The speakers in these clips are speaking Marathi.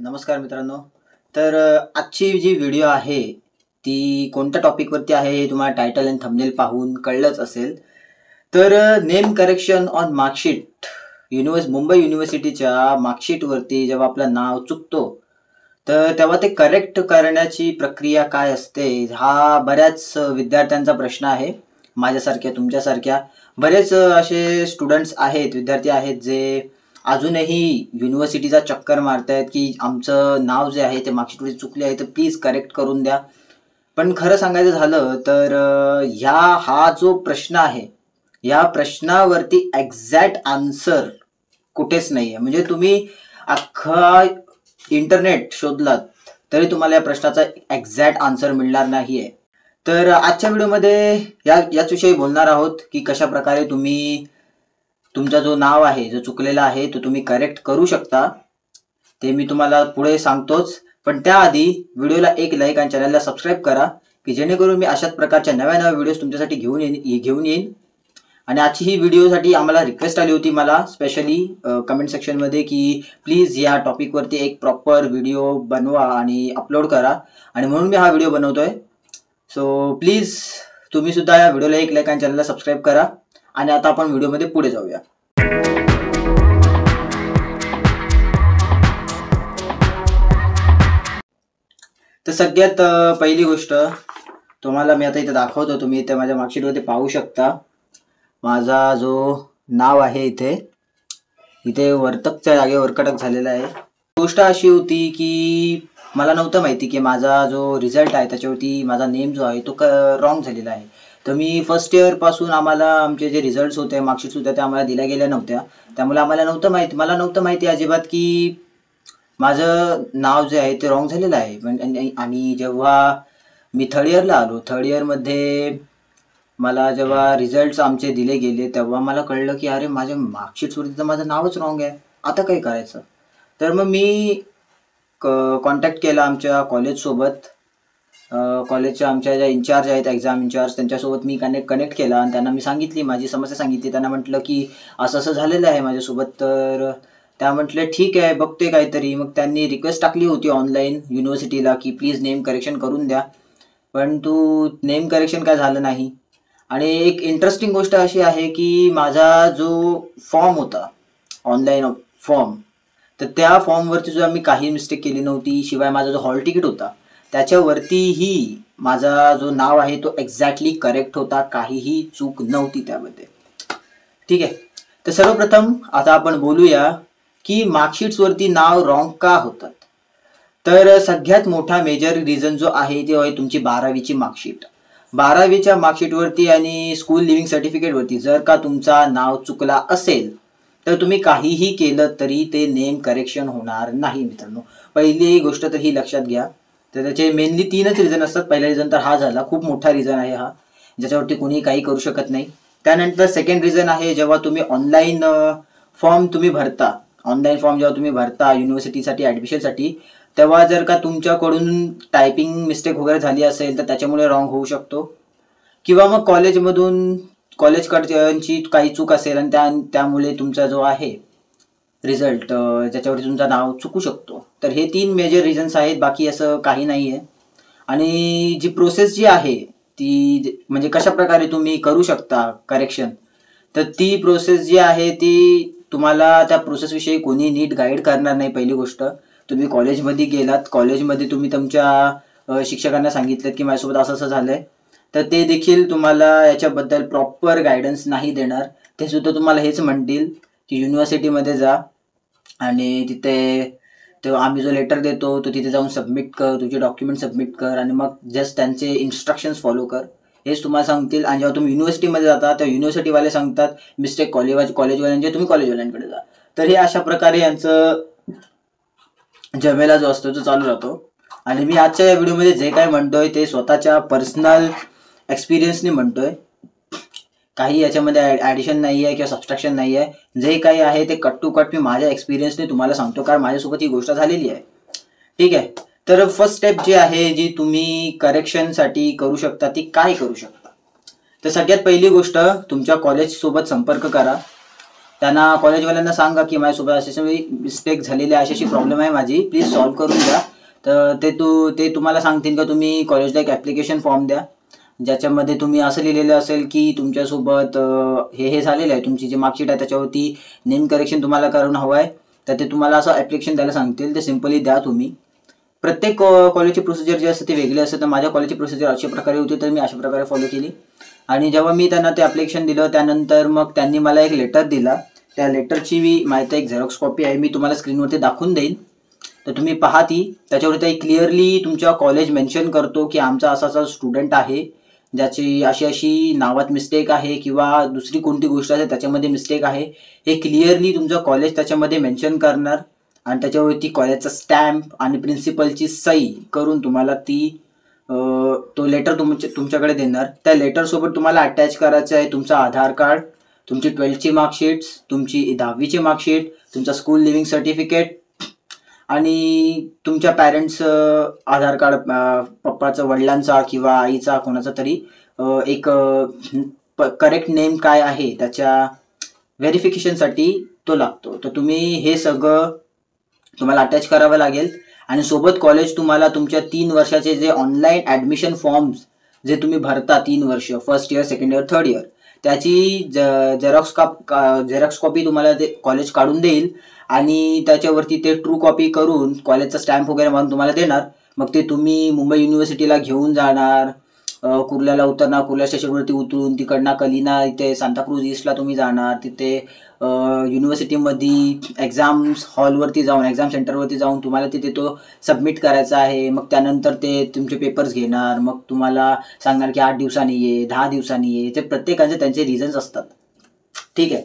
नमस्कार मित्रांनो. तर आजची जी व्हिडिओ आहे ती कोणत्या टॉपिकवरती आहे हे तुम्हाला टायटल आणि थंबनेल पाहून कळलंच असेल. तर name correction on marksheet. Mumbai युनिव्हर्सिटीच्या मार्कशीटवरती जेव्हा आपलं नाव चुकतो तर तेव्हा ते करेक्ट करण्याची प्रक्रिया काय असते, हा बऱ्याच विद्यार्थ्यांचा प्रश्न आहे. माझ्यासारख्या, तुमच्यासारख्या बरेच असे स्टुडंट्स आहेत, विद्यार्थी आहेत जे अजूनही युनिव्हर्सिटीचा चक्कर मारतायत की आमचं नाव जे आहे ते मार्कशीटवरती चुकले आहे तर प्लीज करेक्ट करून द्या. पण खरं सांगायचं झालं तर हा जो प्रश्न आहे, या प्रश्नावरती एक्झॅक्ट आन्सर कुठेच नाहीये. म्हणजे तुम्ही अख्खा इंटरनेट शोधलात तरी तुम्हाला या प्रश्नाचा एक्झॅक्ट आन्सर मिळणार नाहीये. तर आजच्या व्हिडिओमध्ये याच विषयी बोलणार आहोत की कशा प्रकारे तुम्ही तुमचा जो नाव आहे, जो चुकलेला आहे तो तुम्ही करेक्ट करू शकता. ते मी तुम्हाला पुढे सांगतोच, पण त्याआधी व्हिडिओला एक लाईक आणि चॅनलला सबस्क्राईब करा की जेणेकरून मी अशाच प्रकारच्या नव्या व्हिडिओज तुमच्यासाठी घेऊन येईन. आणि आजची ही व्हिडिओसाठी आम्हाला रिक्वेस्ट आली होती, मला स्पेशली कमेंट सेक्शनमध्ये, की प्लीज या टॉपिकवरती एक प्रॉपर व्हिडिओ बनवा आणि अपलोड करा, आणि म्हणून मी हा व्हिडिओ बनवतोय. सो प्लीज तुम्ही सुद्धा या व्हिडिओला एक लाईक आणि चॅनलला सबस्क्राईब करा. आणि आता आपण व्हिडिओमध्ये पुढे जाऊया. तर सगळ्यात पहिली गोष्ट तुम्हाला मी आता इथे दाखवतो. तुम्ही इथे माझ्या मार्कशीटवरती पाहू शकता माझा जो नाव आहे इथे वर्तकच्या जागी वरकटक झालेला आहे. गोष्ट अशी होती की मला नव्हतं माहिती की माझा जो रिझल्ट आहे त्याच्यावरती माझा नेम जो आहे तो रॉंग झालेला आहे. तर मी फर्स्ट इयर पासून आम्हाला आमचे जे रिझल्ट्स होते, मार्कशीट्स होत्या, त्या आम्हाला दिल्या गेल्या नव्हत्या. त्यामुळे मला नव्हतं माहिती अजिबात की माझं नाव जे आहे ते रॉंग झालेलं आहे. आणि जेव्हा मी थर्ड इयरला आलो, थर्ड इयरमध्ये मला जेव्हा रिझल्ट्स आमचे दिले गेले तेव्हा मला कळलं की अरे माझ्या मार्कशीट्सवरती तर माझं नावच रॉंग आहे, आता काय करायचं. तर मग मी कॉन्टॅक्ट केला आमच्या कॉलेजसोबत. कॉलेजच्या आमच्या ज्या इंचार्ज आहेत, एक्झाम इंचार्ज, त्यांच्यासोबत मी कनेक्ट केला आणि त्यांना मी सांगितली, माझी समस्या सांगितली. त्यांना म्हटलं की असं झालेलं आहे माझ्यासोबत. तर त्या म्हटले ठीक आहे, बघते काहीतरी. मग त्यांनी रिक्वेस्ट टाकली होती ऑनलाईन युनिव्हर्सिटीला की प्लीज नेम करेक्शन करून द्या, पण नेम करेक्शन काय झालं नाही. आणि एक इंटरेस्टिंग गोष्ट अशी आहे की माझा जो फॉर्म होता, ऑनलाईन फॉर्म, तर त्या फॉर्मवरती सुद्धा मी काही मिस्टेक केली नव्हती. शिवाय माझा जो हॉल तिकीट होता त्याच्यावरतीही माझा जो नाव आहे तो एक्झॅक्टली करेक्ट होता, काहीही चूक नव्हती त्यामध्ये. ठीक आहे. तर सर्वप्रथम आता आपण बोलूया की मार्कशीट्सवरती नाव रॉंग का होतात. तर सगळ्यात मोठा मेजर रिझन जो आहे ते आहे तुमची 12वीची मार्कशीट. 12वीच्या मार्कशीटवरती आणि स्कूल लिव्हिंग सर्टिफिकेटवरती जर का तुमचा नाव चुकला असेल तर तुम्ही काहीही केलं तरी ते नेम करेक्शन होणार नाही मित्रांनो. पहिली गोष्ट तर ही लक्षात घ्या. तर त्याचे मेनली 3च रिझन असतात. पहिला रिझन तर हा झाला, खूप मोठा रिझन आहे हा, ज्याच्यावरती कोणी काही करू शकत नाही. त्यानंतर सेकंड रिझन आहे, जेव्हा तुम्ही ऑनलाईन फॉर्म जेव्हा तुम्ही भरता युनिव्हर्सिटीसाठी ॲडमिशनसाठी, तेव्हा जर का तुमच्याकडून टायपिंग मिस्टेक वगैरे झाली असेल तर त्याच्यामुळे रॉंग होऊ शकतो. किंवा मग कॉलेजकडची काही चूक असेल आणि त्यामुळे तुमचा जो आहे रिझल्ट त्याच्यावरती तुमचं नाव चुकू शकतो. तर हे 3 मेजर रिझन्स आहेत, बाकी असं काही नाही आहे. आणि जी प्रोसेस जी आहे ती म्हणजे कशा प्रकारे तुम्ही करू शकता करेक्शन, तर ती प्रोसेस जी आहे ती तुम्हाला त्या प्रोसेसविषयी कोणी नीट गाईड करणार नाही. पहिली गोष्ट, तुम्ही कॉलेजमध्ये गेलात, कॉलेजमध्ये तुम्ही तुमच्या शिक्षकांना सांगितलं की माझ्यासोबत असं झालंय, तर ते देखील तुम्हाला याच्याबद्दल प्रॉपर गायडन्स नाही देणार. ते सुद्धा तुम्हाला हेच म्हणतील की युनिव्हर्सिटीमध्ये जा आणि तिथे आम्ही जो लेटर देतो तो तिथे जाऊन सबमिट कर, तुझे डॉक्युमेंट सबमिट कर आणि मग जस्ट त्यांचे इन्स्ट्रक्शन्स फॉलो कर, हेच तुम्हाला सांगतील. आणि जेव्हा तुम्ही युनिव्हर्सिटीमध्ये जाता तर युनिव्हर्सिटीवाले सांगतात मिस्टेक कॉलेजवाल्यांचे, तुम्ही कॉलेजवाल्यांकडे जा. तर हे अशा प्रकारे यांचं झमेला जो असतो तो चालू राहतो. आणि मी आजच्या या व्हिडिओमध्ये जे काय म्हणतोय ते स्वतःच्या पर्सनल एक्सपिरियन्सने म्हणतोय. काही याच्यामध्ये ॲडिशन नाही आहे किंवा सबस्ट्रॅक्शन नाही आहे. जे काही आहे ते कट टू कट मी माझ्या एक्सपिरियन्सने तुम्हाला सांगतो, कारण माझ्यासोबत ही गोष्ट झालेली आहे. ठीक आहे. तर फर्स्ट स्टेप जी आहे, जी तुम्ही करेक्शनसाठी करू शकता, ती काय करू शकता. तर सगळ्यात पहिली गोष्ट, तुमच्या कॉलेजसोबत संपर्क करा. त्यांना कॉलेजवाल्यांना सांगा की माझ्यासोबत अशी मिस्टेक झालेली आहे, अशी प्रॉब्लेम आहे माझी, प्लीज सॉल्व्ह करून द्या. तर ते तुम्हाला सांगतील का तुम्ही कॉलेजला एक ॲप्लिकेशन फॉर्म द्या, ज्याच्यामध्ये तुम्ही असं लिहिलेलं असेल की तुमच्यासोबत हे झालेलं आहे, तुमची जी मार्कशीट आहे त्याच्यावरती नेम करेक्शन तुम्हाला करून हवं आहे, तर ते तुम्हाला असं ॲप्लिकेशन द्यायला सांगतील. ते सिम्पली द्या तुम्ही. प्रत्येक कॉलेजची प्रोसिजर जी असते ती वेगळी असते. तर माझ्या कॉलेजची प्रोसिजर अशा प्रकारे होती, तर मी अशा प्रकारे फॉलो केली. आणि जेव्हा मी त्यांना ते ॲप्लिकेशन दिलं त्यानंतर मग त्यांनी मला एक लेटर दिला. त्या लेटरची माहिती एक झेरॉक्स कॉपी आहे, मी तुम्हाला स्क्रीनवरती दाखवून देईन, तर तुम्ही पहा ती. त्याच्यावरती क्लिअरली तुमच्या कॉलेज मेन्शन करतो की आमचा असा स्टुडंट आहे ज्याची अशी अशी नावात मिस्टेक आहे किंवा दुसरी कोणती गोष्ट आहे त्याच्यामध्ये मिस्टेक आहे, हे क्लिअरली तुमचं कॉलेज त्याच्यामध्ये मेन्शन करणार. आणि त्याच्यावरती कॉलेजचा स्टॅम्प आणि प्रिन्सिपलची सही करून तुम्हाला तो लेटर तुमच्याकडे देणार. त्या लेटरसोबत तुम्हाला अटॅच करायचं आहे तुमचं आधार कार्ड, तुमची 12ची मार्कशीट, तुमची 10वीची मार्कशीट, तुमचा स्कूल लिव्हिंग सर्टिफिकेट आणि तुमच्या पॅरेंट्स आधार कार्ड, पप्पाचं, वडिलांचा किंवा आईचा, कोणाचा तरी एक करेक्ट नेम काय आहे त्याच्या व्हेरिफिकेशनसाठी तो लागतो. तर तुम्ही हे सगळं तुम्हाला अटॅच करावं लागेल. आणि सोबत कॉलेज तुम्हाला तुमच्या 3 वर्षाचे जे ऑनलाईन ॲडमिशन फॉर्म्स जे तुम्ही भरता 3 वर्ष, first year, second year, third year, त्याची झेरॉक्स कॉपी तुम्हाला ते कॉलेज काढून देईल आणि त्याच्यावरती ते ट्रू कॉपी करून कॉलेजचा स्टॅम्प वगैरे मारून तुम्हाला देणार. मग ते तुम्ही मुंबई युनिव्हर्सिटीला घेऊन जाणार, कुर्ल्याला उतरणार, कुर्ला स्टेशनवरती उतरून तिकडनं कलिना इथे सांताक्रूज ईस्टला तुम्ही जाणार. तिथे युनिव्हर्सिटीमध्ये एक्झाम्स हॉलवरती जाऊन, एक्झाम सेंटरवरती जाऊन तुम्हाला तिथे तो सबमिट करायचा आहे. मग त्यानंतर ते तुमचे पेपर्स घेणार, मग तुम्हाला सांगणार की 8 दिवसांनी ये, 10 दिवसांनी ये. ते प्रत्येकाचे त्यांचे रिझन्स असतात, ठीक आहे.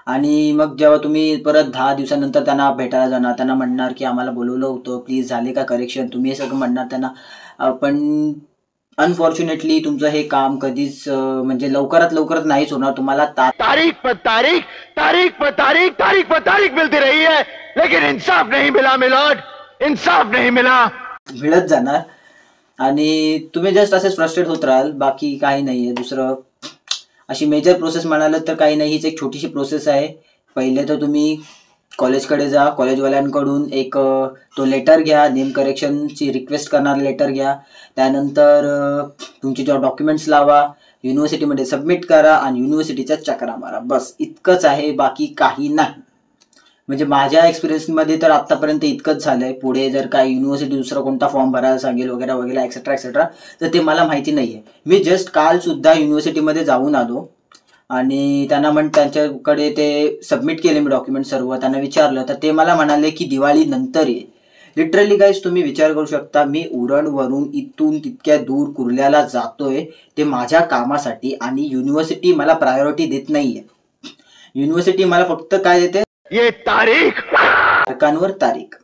आणि मग जेव्हा तुम्ही परत 10 दिवसानंतर त्यांना भेटायला जाणार, त्यांना म्हणणार की आम्हाला बोलवलं होतं, प्लीज झाले का करेक्शन, तुम्ही हे सगळं म्हणणार त्यांना. पण अनफॉर्च्युनेटली तुमचं हे काम कधीच म्हणजे लवकरात नाहीच होणार. तुम्हाला तारीख पर तारीख, तारीख पर तारीख, तारीख पर तारीख मिलती रही है, लेकिन इंसाफ नहीं मिला मिलॉर्ड, इंसाफ नहीं मिला. मिळत जाणार आणि तुम्ही जस्ट असेच फ्रस्ट्रेट होत राहाल, बाकी काही नाहीये दुसरं. अशी मेजर प्रोसेस म्हणाल तर काही नाही, हीच एक छोटीशी प्रोसेस आहे. पहिले तर तुम्ही कॉलेजकडे जा, कॉलेजवाल्यांकडून एक तो लेटर घ्या, नेम करेक्शनची रिक्वेस्ट करणार लेटर घ्या. त्यानंतर तुमचे जे डॉक्युमेंट्स लावा, युनिव्हर्सिटीमध्ये सबमिट करा आणि युनिव्हर्सिटीच्या चकरा मारा. बस इतकंच आहे, बाकी काही नाही. म्हणजे माझ्या एक्सपिरियन्समध्ये तर आत्तापर्यंत इतकंच झालंय. पुढे जर काही युनिव्हर्सिटी दुसरा कोणता फॉर्म भरायला सांगेल वगैरे वगैरे एक्सेट्रा एक्सेट्रा, तर ते मला माहिती नाहीये. मी जस्ट काल सुद्धा युनिव्हर्सिटीमध्ये जाऊन आलो आणि त्यांच्याकडे ते सबमिट केले मी डॉक्युमेंट सर्व. त्यांना विचारलं तर ते मला म्हणाले की दिवाळी नंतर ये. लिटरली गाईज तुम्ही विचार करू शकता, मी उरणवरून इथून तितक्या दूर कुर्ल्याला जातोय ते माझ्या कामासाठी आणि युनिव्हर्सिटी मला प्रायोरिटी देत नाहीये. युनिव्हर्सिटी मला फक्त काय देते, ये तारखांवर तारीख.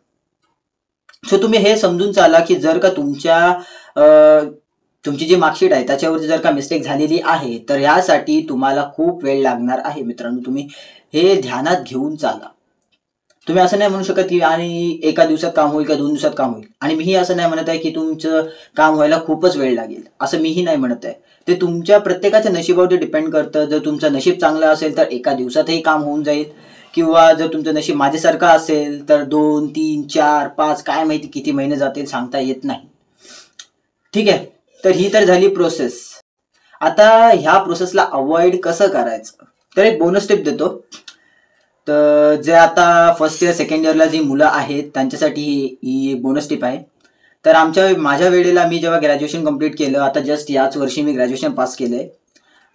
सो तुम्ही हे समजून चाला की जर का तुमची जी मार्कशीट आहे त्याच्यावरती जर का मिस्टेक झालेली आहे तर यासाठी तुम्हाला खूप वेळ लागणार आहे मित्रांनो. तुम्ही हे ध्यानात घेऊन चाला. तुम्ही असं नाही म्हणू शकत की आणि एका दिवसात काम होईल का 2 दिवसात काम होईल. आणि मीही असं नाही म्हणत आहे की तुमचं काम व्हायला खूपच वेळ लागेल, असं मीही नाही म्हणत आहे. ते तुमच्या प्रत्येकाच्या नशिबावरती डिपेंड करतं. जर तुमचं नशीब चांगलं असेल तर एका दिवसातही काम होऊन जाईल, किंवा जर तुमचं नशीब माझ्यासारखं असेल तर 2, 3, 4, 5 काय माहिती किती महिने जातील, सांगता येत नाही, ठीक आहे. तर ही तर झाली प्रोसेस. आता ह्या प्रोसेसला अवॉइड कसं करायचं, तर एक बोनस टिप देतो. तर जे आता फर्स्ट इयर सेकंड इयरला जी मुलं आहेत त्यांच्यासाठी ही बोनस टिप आहे. तर माझ्या वेळेला मी जेव्हा ग्रॅज्युएशन कंप्लीट केलं, आता जस्ट याच वर्षी मी ग्रॅज्युएशन पास केलंय.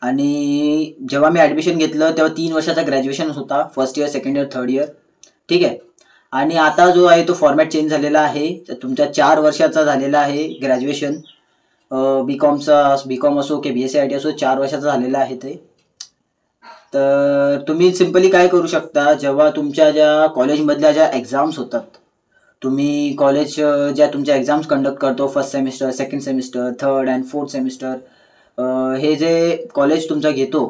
आणि जेव्हा मी ॲडमिशन घेतलं तेव्हा 3 वर्षाचा ग्रॅज्युएशन होता, first year, second year, third year, ठीक आहे. आणि आता जो आहे तो फॉर्मॅट चेंज झालेला आहे. तर तुमच्या 4 वर्षाचा झालेला आहे ग्रॅज्युएशन. बीकॉम असो की BSc IT असो, 4 वर्षाचा झालेला आहे ते. तर तुम्ही सिम्पली काय करू शकता, जेव्हा तुमच्या ज्या कॉलेजमधल्या ज्या एक्झाम्स होतात, तुम्ही कॉलेज ज्या तुमच्या एक्झाम्स कंडक्ट करतो, first semester, second semester, third and fourth semester, हे जे कॉलेज तुमचा घेतो,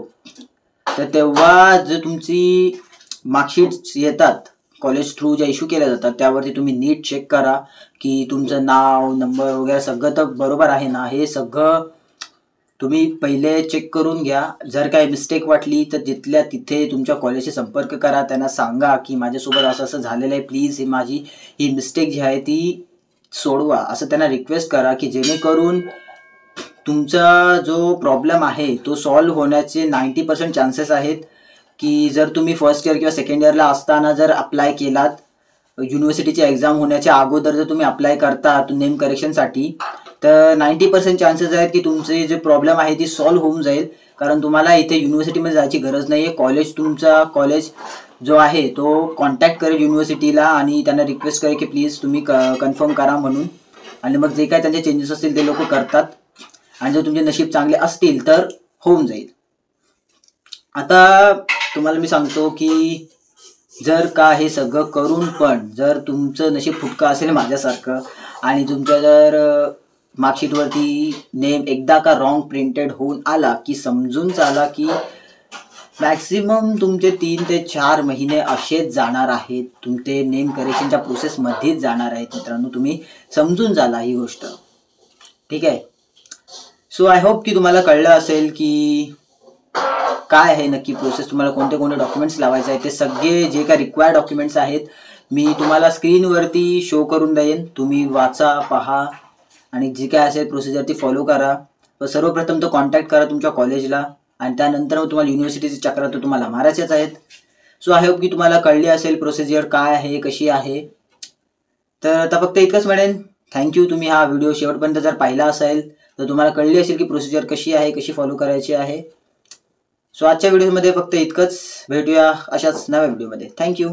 तर तेव्हा जे तुमची मार्कशीट्स येतात कॉलेज थ्रू ज्या इश्यू केल्या जातात त्यावरती तुम्ही नीट चेक करा की तुमचं नाव, नंबर वगैरे सगळं तर बरोबर आहे ना. हे सगळं तुम्ही पहिले चेक करून घ्या. जर काही मिस्टेक वाटली तर जिथल्या तिथे तुमच्या कॉलेजशी संपर्क करा. त्यांना सांगा की माझ्यासोबत असं असं झालेलं आहे, प्लीज ही मिस्टेक जी आहे ती सोडवा, असं त्यांना रिक्वेस्ट करा की जेणेकरून तुमचा जो प्रॉब्लेम आहे तो सॉल्व्ह होण्याचे 90% चान्सेस आहेत. की जर तुम्ही फर्स्ट इयर किंवा सेकंड इयरला असताना जर अप्लाय केलात, युनिव्हर्सिटीची एक्झाम होण्याच्या अगोदर जर तुम्ही अप्लाय करता नेम करेक्शनसाठी, तर 90% चान्सेस आहेत की तुमचे जे प्रॉब्लेम आहे ती सॉल्व्ह होऊन जाईल. कारण तुम्हाला इथे युनिव्हर्सिटीमध्ये जायची गरज नाही आहे. तुमचा कॉलेज जो आहे तो कॉन्टॅक्ट करेल युनिव्हर्सिटीला आणि त्यांना रिक्वेस्ट करेल की प्लीज तुम्ही कन्फर्म करा म्हणून. आणि मग जे काय त्यांचे चेंजेस असतील ते लोक करतात. आणि जर तुमचे नशीब चांगले असतील तर होऊन जाईल. आता तुम्हाला मी सांगतो की जर का हे सगळं करून पण जर तुमचं नशीब फुटकं असेल माझ्यासारखं आणि तुमच्या जर मार्कशीटवरती नेम एकदा का रॉंग प्रिंटेड होऊन आला की समजून चाला की मॅक्सिमम तुमचे 3 ते 4 महिने असेच जाणार आहेत. तुमचे नेम करेक्शनच्या प्रोसेसमध्येच जाणार आहेत मित्रांनो. तुम्ही समजून झाला ही गोष्ट. ठीक आहे. सो आय होप की तुम्हाला कळलं असेल की काय आहे नक्की प्रोसेस, तुम्हाला कोणते कोणते डॉक्युमेंट्स लावायचे आहेत. ते सगळे जे काय रिक्वायर्ड डॉक्युमेंट्स आहेत मी तुम्हाला स्क्रीनवरती शो करून देईन. तुम्ही वाचा, पहा आणि जी काय असेल प्रोसिजर ती फॉलो करा. सर्वप्रथम तर कॉन्टॅक्ट करा तुमच्या कॉलेजला आणि त्यानंतर मग तुम्हाला युनिव्हर्सिटीचे चक्र तर तुम्हाला मारायचेच आहेत. सो आय होप की तुम्हाला कळली असेल प्रोसिजर काय आहे, कशी आहे. तर आता फक्त इतकंच म्हणेन, थँक्यू. तुम्ही हा व्हिडिओ शेवटपर्यंत जर पाहिला असेल तर तुम्हाला कळली असेल की प्रोसिजर कशी आहे, कशी फॉलो करायची आहे. सो आजच्या व्हिडिओमध्ये फक्त इतकंच. भेटूया अशाच नव्या व्हिडिओमध्ये. थँक्यू.